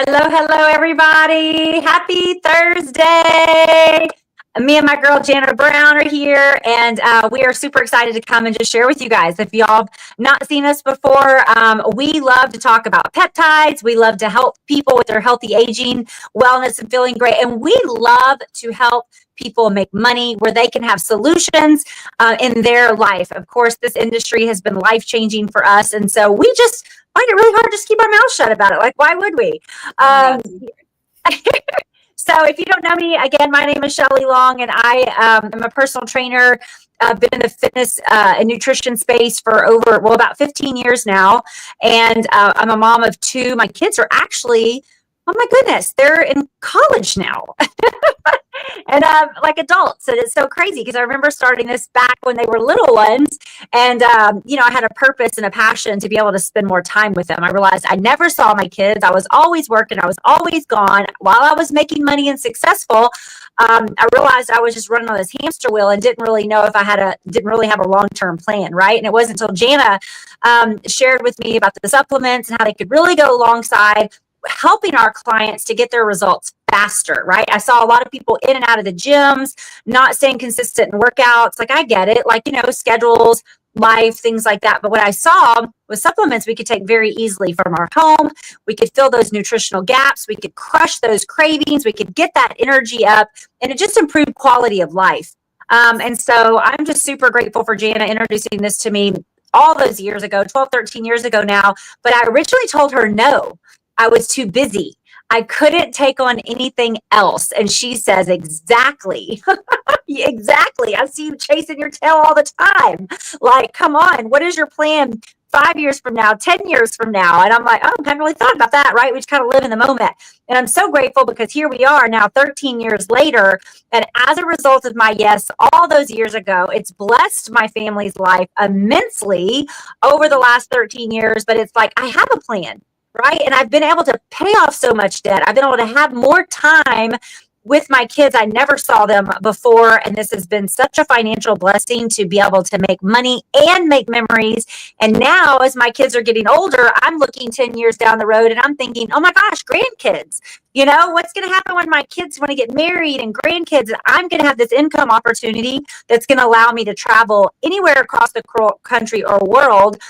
Hello, everybody. Happy Thursday. Me and my girl, Jana Brown, are here, and we are super excited to come and just share with you guys. If y'all have not seen us before, we love to talk about peptides. We love to help people with their healthy aging, wellness, and feeling great. And we love to help people make money where they can have solutions in their life. Of course, this industry has been life-changing for us, and so we just find it really hard to just keep our mouth shut about it. Like, why would we? So if you don't know me, again, my name is Shelly Long, and I am a personal trainer. I've been in the fitness and nutrition space for about 15 years now. And I'm a mom of two. My kids are actually, oh my goodness, they're in college now. And like adults. And it's so crazy because I remember starting this back when they were little ones. And, I had a purpose and a passion to be able to spend more time with them. I realized I never saw my kids. I was always working. I was always gone. While I was making money and successful, I realized I was just running on this hamster wheel and didn't really know if didn't really have a long-term plan, right? And it wasn't until Jana shared with me about the supplements and how they could really go alongside helping our clients to get their results faster, right? I saw a lot of people in and out of the gyms, not staying consistent in workouts. Like, I get it, like, schedules, life, things like that. But what I saw with supplements, we could take very easily from our home. We could fill those nutritional gaps. We could crush those cravings. We could get that energy up, and it just improved quality of life. And so I'm just super grateful for Jana introducing this to me all those years ago, 12, 13 years ago now. But I originally told her no. I was too busy. I couldn't take on anything else. And she says, exactly. Exactly. I see you chasing your tail all the time. Like, come on, what is your plan 5 years from now, 10 years from now? And I'm like, oh, I haven't really thought about that, right? We just kind of live in the moment. And I'm so grateful because here we are now 13 years later. And as a result of my yes, all those years ago, it's blessed my family's life immensely over the last 13 years. But it's like, I have a plan. Right. And I've been able to pay off so much debt. I've been able to have more time with my kids. I never saw them before. And this has been such a financial blessing to be able to make money and make memories. And now, as my kids are getting older, I'm looking 10 years down the road and I'm thinking, oh my gosh, grandkids, what's going to happen when my kids want to get married and grandkids? I'm going to have this income opportunity that's going to allow me to travel anywhere across the country or world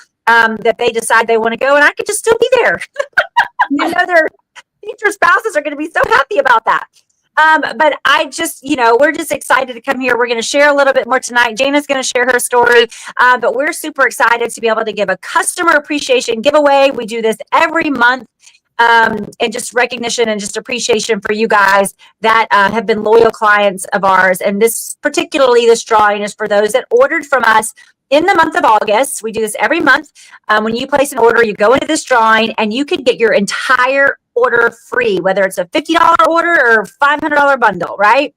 that they decide they want to go, and I could just still be there. Their future spouses are going to be so happy about that. But I just, we're just excited to come here. We're going to share a little bit more tonight. Jana's going to share her story, but we're super excited to be able to give a customer appreciation giveaway. We do this every month. And just recognition and just appreciation for you guys that have been loyal clients of ours. And this drawing is for those that ordered from us in the month of August. We do this every month. When you place an order, you go into this drawing and you can get your entire order free, whether it's a $50 order or $500 bundle, right?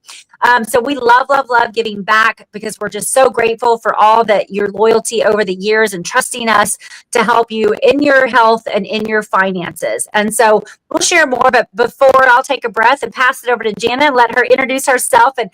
So we love giving back because we're just so grateful for all that your loyalty over the years and trusting us to help you in your health and in your finances. And so we'll share more, but before I'll take a breath and pass it over to Jana and let her introduce herself. And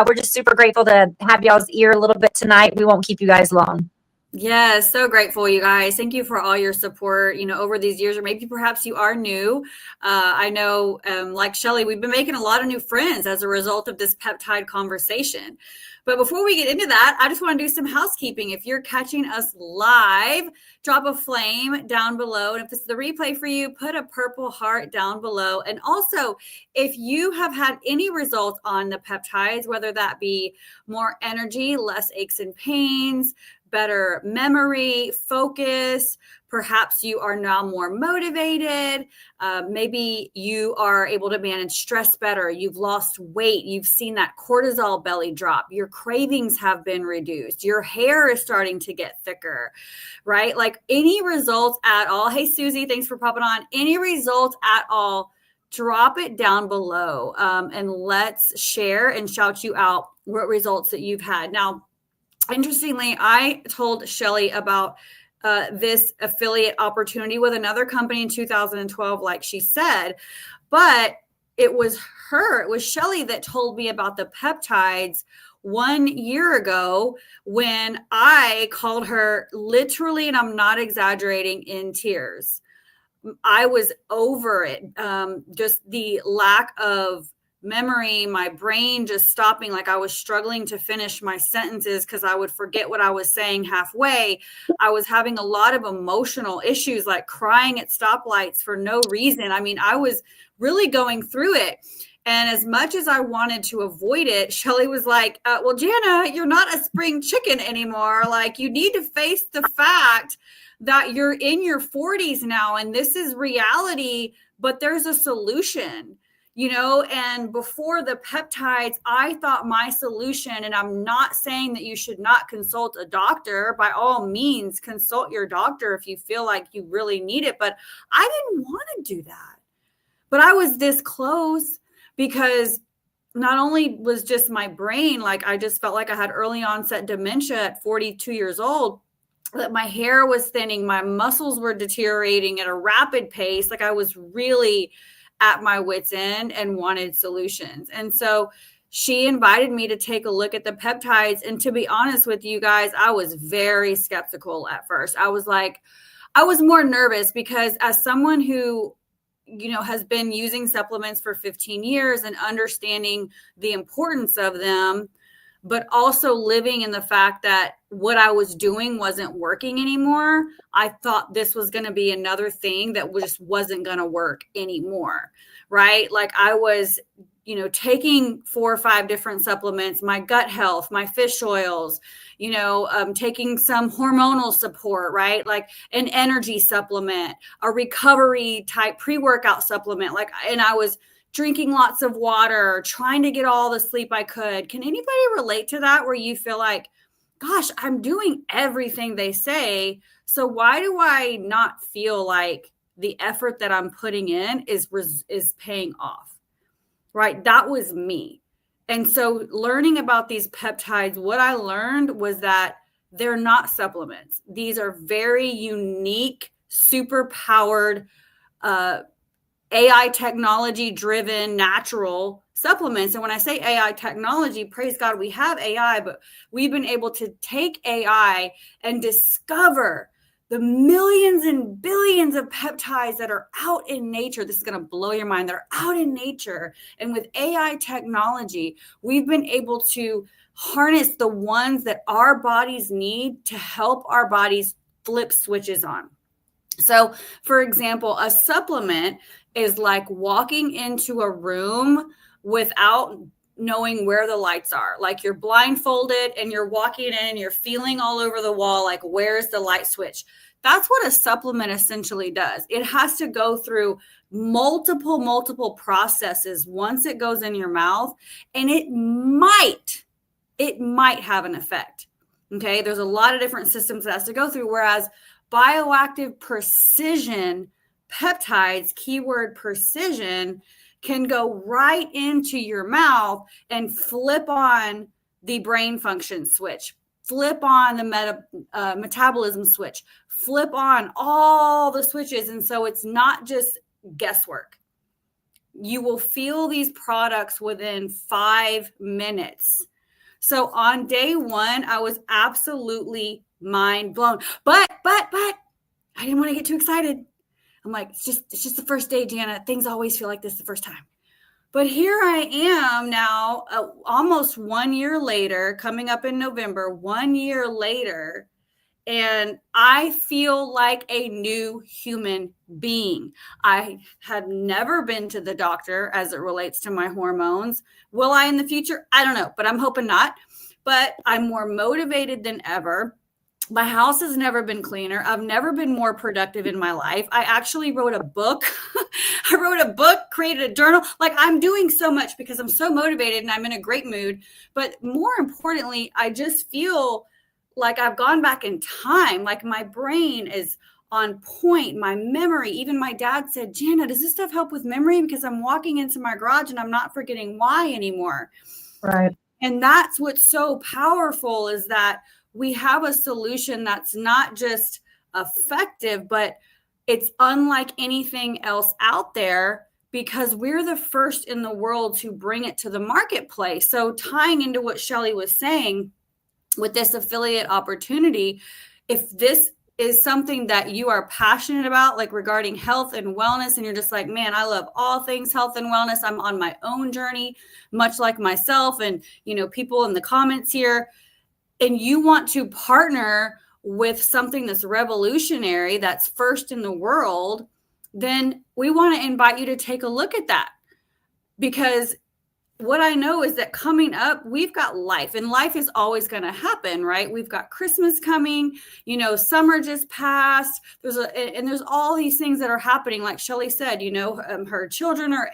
we're just super grateful to have y'all's ear a little bit tonight. We won't keep you guys long. Yes, so grateful, you guys. Thank you for all your support, over these years, or maybe perhaps you are new. I know, like Shelly, we've been making a lot of new friends as a result of this peptide conversation. But before we get into that, I just want to do some housekeeping. If you're catching us live, drop a flame down below. And if it's the replay for you, put a purple heart down below. And also, if you have had any results on the peptides, whether that be more energy, less aches and pains, better memory, focus, perhaps you are now more motivated. Maybe you are able to manage stress better. You've lost weight. You've seen that cortisol belly drop. Your cravings have been reduced. Your hair is starting to get thicker, right? Like any results at all. Hey, Susie, thanks for popping on. Any results at all, drop it down below and let's share and shout you out what results that you've had. Now, interestingly, I told Shelly about this affiliate opportunity with another company in 2012, like she said, but it was Shelly that told me about the peptides 1 year ago when I called her literally, and I'm not exaggerating, in tears. I was over it. Just the lack of memory, my brain just stopping, like I was struggling to finish my sentences because I would forget what I was saying halfway. I was having a lot of emotional issues, like crying at stoplights for no reason. I mean, I was really going through it. And as much as I wanted to avoid it, Shelly was like, well, Jana, you're not a spring chicken anymore. Like, you need to face the fact that you're in your 40s now, and this is reality, but there's a solution. And before the peptides, I thought my solution, and I'm not saying that you should not consult a doctor. By all means, consult your doctor if you feel like you really need it. But I didn't want to do that. But I was this close because not only was just my brain, like I just felt like I had early onset dementia at 42 years old, that my hair was thinning, my muscles were deteriorating at a rapid pace. Like I was really at my wit's end and wanted solutions. And so she invited me to take a look at the peptides. And to be honest with you guys, I was very skeptical at first. I was more nervous because as someone who, has been using supplements for 15 years and understanding the importance of them, but also living in the fact that what I was doing wasn't working anymore, I thought this was going to be another thing that just wasn't going to work anymore, right? Like I was, taking 4 or 5 different supplements, my gut health, my fish oils, taking some hormonal support, right? Like an energy supplement, a recovery type pre-workout supplement. And I was drinking lots of water, trying to get all the sleep I could. Can anybody relate to that where you feel like, gosh, I'm doing everything they say, so why do I not feel like the effort that I'm putting in is paying off? Right? That was me. And so learning about these peptides, what I learned was that they're not supplements. These are very unique, super powered, AI technology driven natural supplements. And when I say AI technology, praise God, we have AI, but we've been able to take AI and discover the millions and billions of peptides that are out in nature. This is going to blow your mind. They're out in nature. And with AI technology, we've been able to harness the ones that our bodies need to help our bodies flip switches on. So, for example, a supplement is like walking into a room without knowing where the lights are. Like you're blindfolded and you're walking in and you're feeling all over the wall, like where's the light switch? That's what a supplement essentially does. It has to go through multiple processes once it goes in your mouth, and it might have an effect. Okay, there's a lot of different systems it has to go through, whereas bioactive precision peptides, keyword precision, can go right into your mouth and flip on the brain function switch, flip on the metabolism switch, flip on all the switches. And so it's not just guesswork. You will feel these products within 5 minutes. So on day 1, I was absolutely mind blown. But I didn't want to get too excited. I'm like, it's just the first day, Jana. Things always feel like this the first time. But here I am now, almost 1 year later, coming up in November, 1 year later, and I feel like a new human being. I had never been to the doctor as it relates to my hormones. Will I in the future? I don't know, but I'm hoping not. But I'm more motivated than ever. My house has never been cleaner. I've never been more productive in my life. I actually wrote a book. Created a journal. Like I'm doing so much because I'm so motivated and I'm in a great mood. But more importantly, I just feel like I've gone back in time. Like my brain is on point. My memory, even my dad said, Jana, does this stuff help with memory? Because I'm walking into my garage and I'm not forgetting why anymore. Right. And that's what's so powerful is that we have a solution that's not just effective, but it's unlike anything else out there because we're the first in the world to bring it to the marketplace. So tying into what Shelly was saying with this affiliate opportunity, if this is something that you are passionate about, like regarding health and wellness, and you're just like, man, I love all things health and wellness. I'm on my own journey, much like myself and, people in the comments here, and you want to partner with something that's revolutionary, that's first in the world, then we want to invite you to take a look at that. Because what I know is that coming up, we've got life, and life is always going to happen, right? We've got Christmas coming, summer just passed. There's all these things that are happening. Like Shelly said, her children are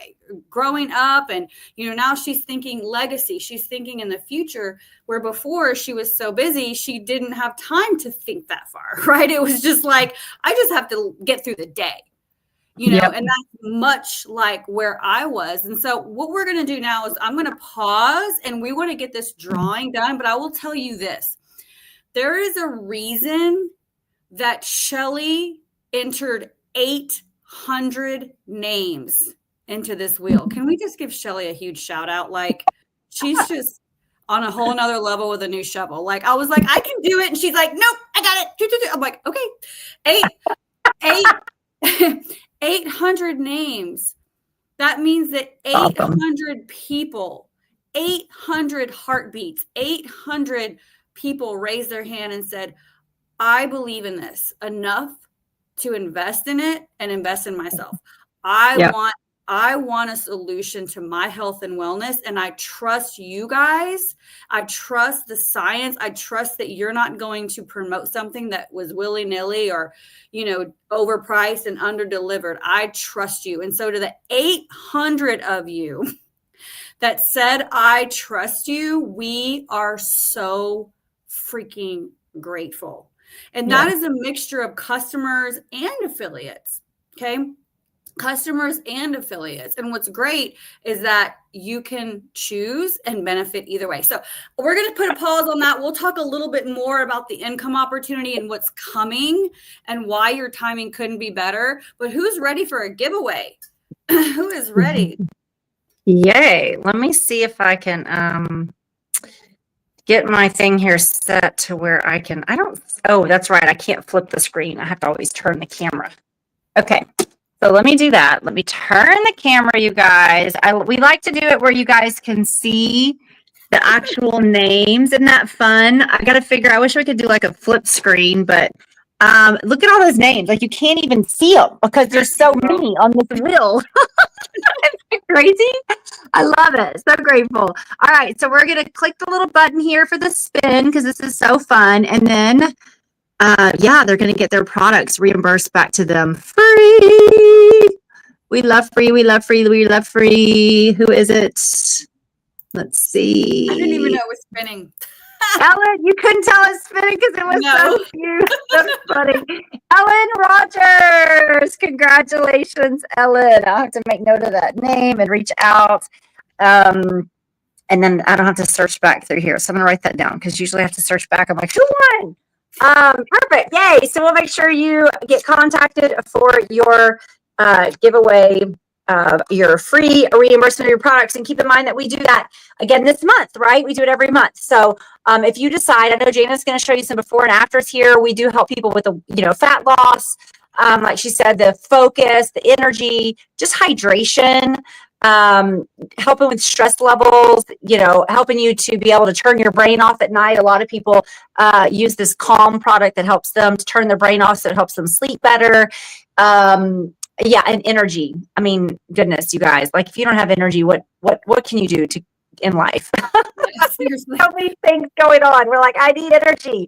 growing up, and, now she's thinking legacy. She's thinking in the future, where before she was so busy, she didn't have time to think that far, right? It was just like, I just have to get through the day. Yep. And that's much like where I was. And so what we're going to do now is I'm going to pause, and we want to get this drawing done. But I will tell you this. There is a reason that Shelly entered 800 names into this wheel. Can we just give Shelly a huge shout out? Like, she's just on a whole nother level with a new shovel. Like, I was like, I can do it. And she's like, nope, I got it. I'm like, okay. 800 names. That means that 800 people, 800 heartbeats, 800 people raised their hand and said, I believe in this enough to invest in it and invest in myself. I want a solution to my health and wellness, and I trust you guys. I trust the science. I trust that you're not going to promote something that was willy-nilly or, overpriced and underdelivered. I trust you. And so to the 800 of you that said, I trust you, we are so freaking grateful. And that is a mixture of customers and affiliates. Okay. Customers and affiliates. And what's great is that you can choose and benefit either way. So we're going to put a pause on that. We'll talk a little bit more about the income opportunity and what's coming and why your timing couldn't be better. But who's ready for a giveaway? Who is ready? Yay. Let me see if I can get my thing here set to where oh, that's right. I can't flip the screen. I have to always turn the camera. Okay. So let me do that. Let me turn the camera, you guys. We like to do it where you guys can see the actual names. Isn't that fun? I wish we could do like a flip screen, but look at all those names. Like, you can't even see them because there's so many on this wheel. Isn't that crazy? I love it. So grateful. All right. So we're going to click the little button here for the spin because this is so fun. And then they're going to get their products reimbursed back to them free. We love free. We love free. We love free. Who is it? Let's see. I didn't even know it was spinning. Ellen, you couldn't tell us spinning because it was so cute. That's funny. Ellen Rogers. Congratulations, Ellen. I'll have to make note of that name and reach out. And then I don't have to search back through here. So I'm going to write that down because usually I have to search back. I'm like, who won? Perfect. Yay. So we'll make sure you get contacted for your giveaway, your free reimbursement of your products. And keep in mind that we do that again this month, right? We do it every month. So if you decide, I know Jana's going to show you some before and afters here. We do help people with fat loss. Like she said, the focus, the energy, just hydration, helping with stress levels, helping you to be able to turn your brain off at night. A lot of people use this Calm product that helps them to turn their brain off, so it helps them sleep better. And energy. I mean, goodness, you guys, like, if you don't have energy, what can you do in life? Seriously. So many things going on. We're like, I need energy.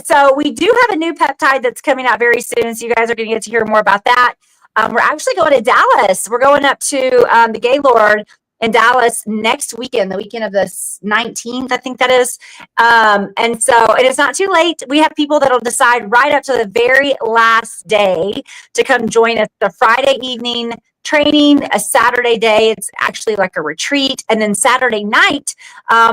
So we do have a new peptide that's coming out very soon. So you guys are going to get to hear more about that. We're actually going to Dallas. We're going up to the Gaylord in Dallas next weekend, the weekend of the 19th, I think that is. And so it is not too late. We have people that'll decide right up to the very last day to come join us. The Friday evening training, a Saturday day, it's actually like a retreat. And then Saturday night,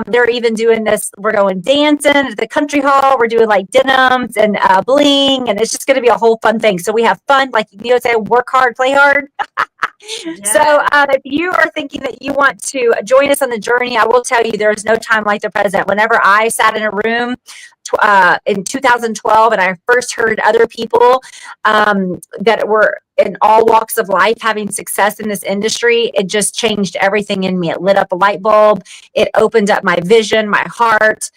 they're even doing this. We're going dancing at the country hall. We're doing like denims and bling, and it's just going to be a whole fun thing. So we have fun, like, say, work hard, play hard. Yeah. So if you are thinking that you want to join us on the journey, I will tell you there is no time like the present. Whenever I sat in a room in 2012, and I first heard other people that were in all walks of life having success in this industry, it just changed everything in me. It lit up a light bulb. It opened up my vision, my heart,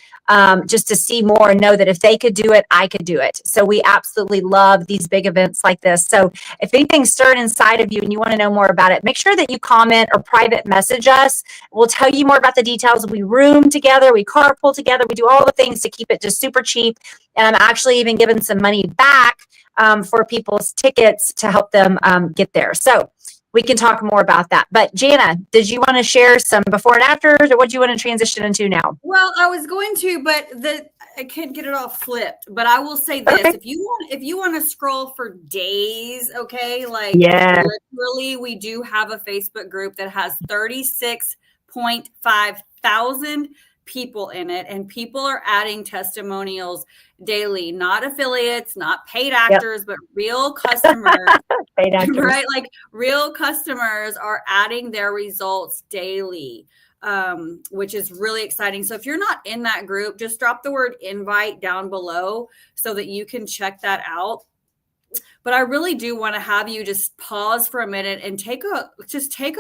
just to see more and know that if they could do it, I could do it. So we absolutely love these big events like this. So if anything's stirred inside of you and you want to know more about it, make sure that you comment or private message us. We'll tell you more about the details. We room together, we carpool together, we do all the things to keep it just super cheap. And I'm actually even giving some money back for people's tickets to help them get there. So we can talk more about that. But Jana, did you want to share some before and afters, or what do you want to transition into now? Well, I was going to, but I can't get it all flipped. But I will say this: Okay. if you want to scroll for days, okay, like literally, we do have a Facebook group that has 36.5 thousand people in it, and people are adding testimonials daily, not affiliates, not paid actors, but real customers. Paid actors. Right? Like real customers are adding their results daily, which is really exciting. So if you're not in that group, just drop the word invite down below so that you can check that out. But I really do want to have you just pause for a minute and take a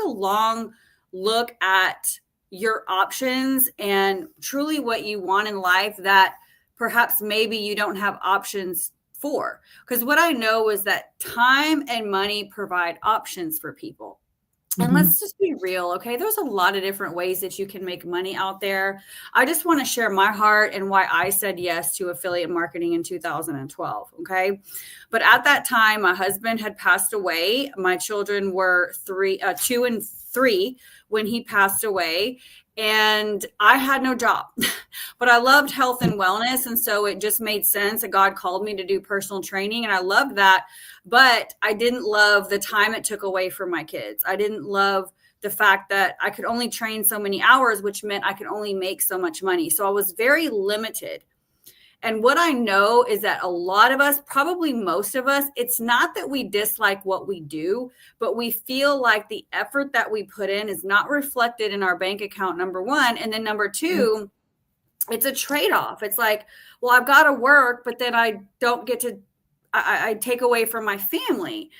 long look at your options and truly what you want in life that perhaps maybe you don't have options for. Because what I know is that time and money provide options for people. And let's just be real, okay? There's a lot of different ways that you can make money out there. I just want to share my heart and why I said yes to affiliate marketing in 2012, okay? But at that time, my husband had passed away. My children were 2 and 3 when he passed away. And I had no job, but I loved health and wellness. And so it just made sense that God called me to do personal training. And I loved that. But I didn't love the time it took away from my kids. I didn't love the fact that I could only train so many hours, which meant I could only make so much money. So I was very limited. And what I know is that a lot of us, probably most of us, it's not that we dislike what we do, but we feel like the effort that we put in is not reflected in our bank account, number one. And then number two, it's a trade-off. It's like, well, I've got to work, but then I don't get to, I take away from my family.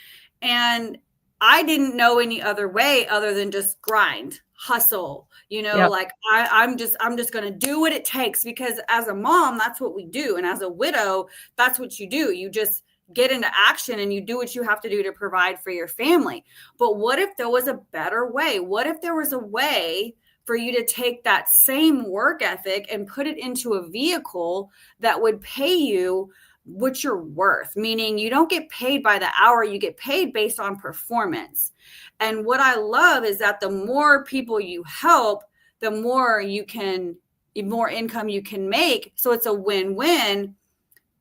And I didn't know any other way other than just grind, hustle, like I'm just going to do what it takes, because as a mom, that's what we do. And as a widow, that's what you do. You just get into action and you do what you have to do to provide for your family. But what if there was a better way? What if there was a way for you to take that same work ethic and put it into a vehicle that would pay you what you're worth? Meaning you don't get paid by the hour, you get paid based on performance. And what I love is that the more people you help, the more income you can make. So it's a win-win,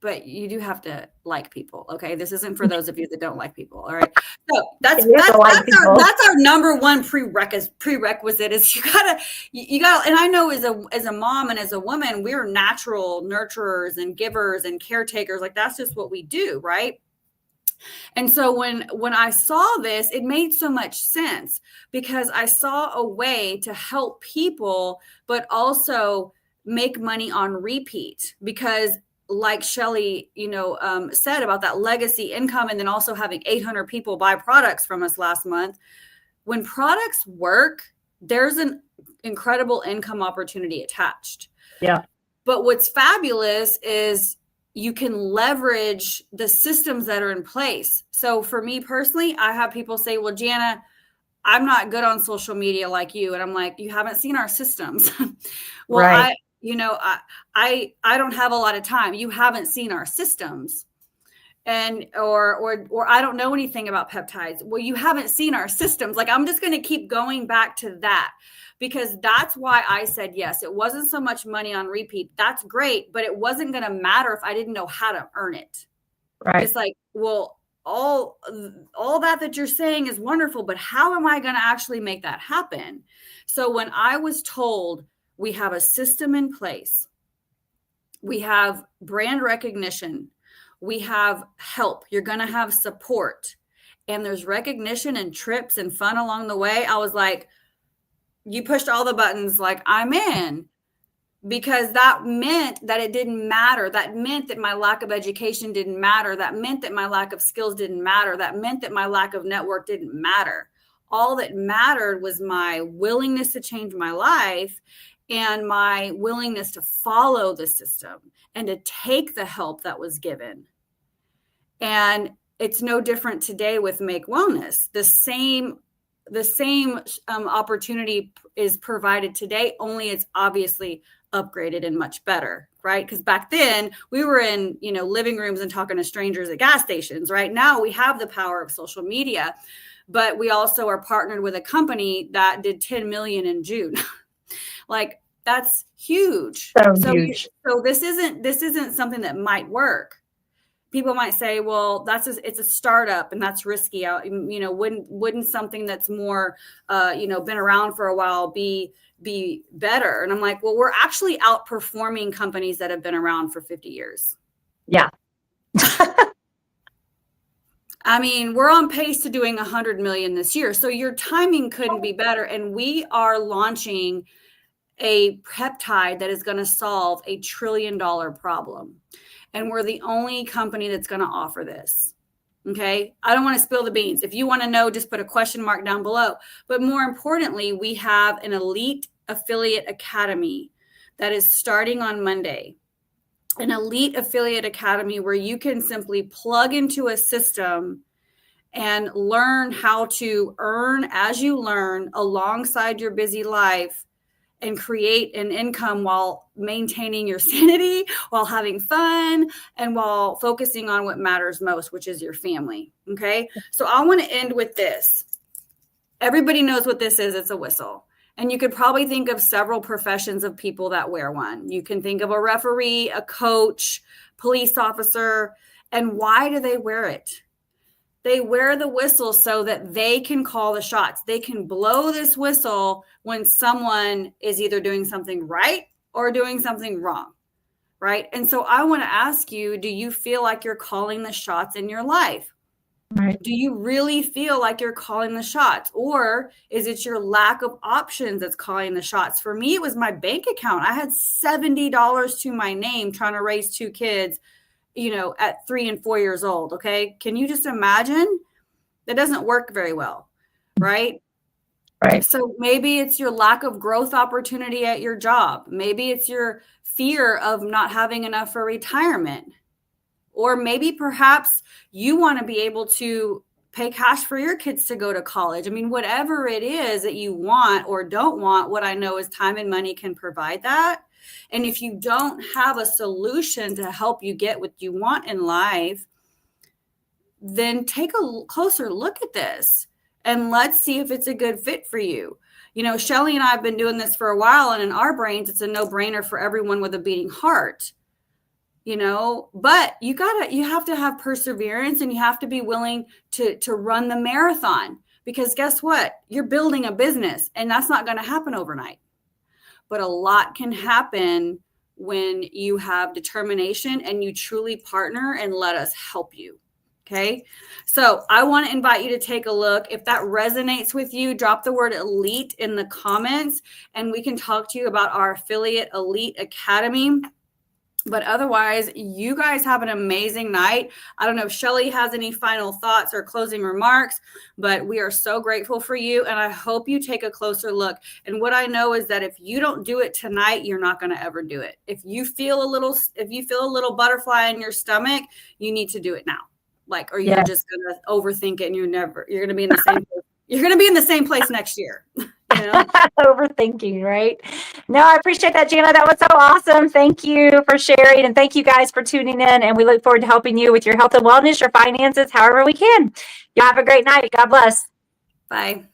but you do have to like people. Okay. This isn't for those of you that don't like people. All right. So that's our number one prerequisite is you gotta, and I know as a mom and as a woman, we're natural nurturers and givers and caretakers. Like that's just what we do. Right. And so when I saw this, it made so much sense, because I saw a way to help people, but also make money on repeat. Because like Shelly, said about that legacy income, and then also having 800 people buy products from us last month. When products work, there's an incredible income opportunity attached. Yeah. But what's fabulous is you can leverage the systems that are in place. So for me personally, I have people say, well, Jana, I'm not good on social media like you. And I'm like, you haven't seen our systems. Well, right. I don't have a lot of time. You haven't seen our systems. And, or I don't know anything about peptides. Well, you haven't seen our systems. Like, I'm just going to keep going back to that, because that's why I said yes. It wasn't so much money on repeat. That's great, but it wasn't going to matter if I didn't know how to earn it. Right. It's like, well, all that you're saying is wonderful, but how am I going to actually make that happen? So when I was told we have a system in place, we have brand recognition, we have help, you're going to have support, and there's recognition and trips and fun along the way, I was like, you pushed all the buttons, like I'm in. because that meant that it didn't matter. That meant that my lack of education didn't matter. That meant that my lack of skills didn't matter. That meant that my lack of network didn't matter. All that mattered was my willingness to change my life and my willingness to follow the system and to take the help that was given. And it's no different today with Make Wellness. The same opportunity is provided today, only it's obviously upgraded and much better, right? Because back then we were in, living rooms and talking to strangers at gas stations. Right now we have the power of social media, but we also are partnered with a company that did 10 million in June. Like, that's huge. So huge. So this isn't something that might work. People might say, well, it's a startup and that's risky. Wouldn't something that's more, been around for a while be better? And I'm like, well, we're actually outperforming companies that have been around for 50 years. Yeah. I mean, we're on pace to doing 100 million this year. So your timing couldn't be better. And we are launching a peptide that is going to solve a $1 trillion problem. And we're the only company that's going to offer this. Okay. I don't want to spill the beans. If you want to know, just put a question mark down below. But more importantly, we have an elite affiliate academy that is starting on Monday. An elite affiliate academy where you can simply plug into a system and learn how to earn as you learn alongside your busy life and create an income while maintaining your sanity, while having fun, and while focusing on what matters most, which is your family. Okay. So I want to end with this. Everybody knows what this is. It's a whistle. And you could probably think of several professions of people that wear one. You can think of a referee, a coach, police officer. And why do they wear it? They wear the whistle so that they can call the shots. They can blow this whistle when someone is either doing something right or doing something wrong, right? And so I want to ask you, do you feel like you're calling the shots in your life? Right. Do you really feel like you're calling the shots? Or is it your lack of options that's calling the shots? For me, it was my bank account. I had $70 to my name trying to raise 2 kids, at 3 and 4 years old. Okay. Can you just imagine? That doesn't work very well. Right. Right. So maybe it's your lack of growth opportunity at your job. Maybe it's your fear of not having enough for retirement. Or maybe perhaps you want to be able to pay cash for your kids to go to college. I mean, whatever it is that you want or don't want, what I know is time and money can provide that. And if you don't have a solution to help you get what you want in life, then take a closer look at this and let's see if it's a good fit for you. Shelly and I have been doing this for a while, and in our brains, it's a no-brainer for everyone with a beating heart. But you have to have perseverance, and you have to be willing to run the marathon, because guess what? You're building a business, and that's not going to happen overnight. But a lot can happen when you have determination and you truly partner and let us help you. Okay. So I want to invite you to take a look. If that resonates with you, drop the word elite in the comments and we can talk to you about our affiliate Elite Academy. But otherwise, you guys have an amazing night. I don't know if Shelly has any final thoughts or closing remarks, but we are so grateful for you. And I hope you take a closer look. And what I know is that if you don't do it tonight, you're not going to ever do it. If you feel a little butterfly in your stomach, you need to do it now. You're just going to overthink it and you're going to be in the same place. You're going to be in the same place next year. Overthinking, right? No, I appreciate that, Jana. That was so awesome. Thank you for sharing, and thank you guys for tuning in. And we look forward to helping you with your health and wellness, your finances, however we can. You have a great night. God bless. Bye.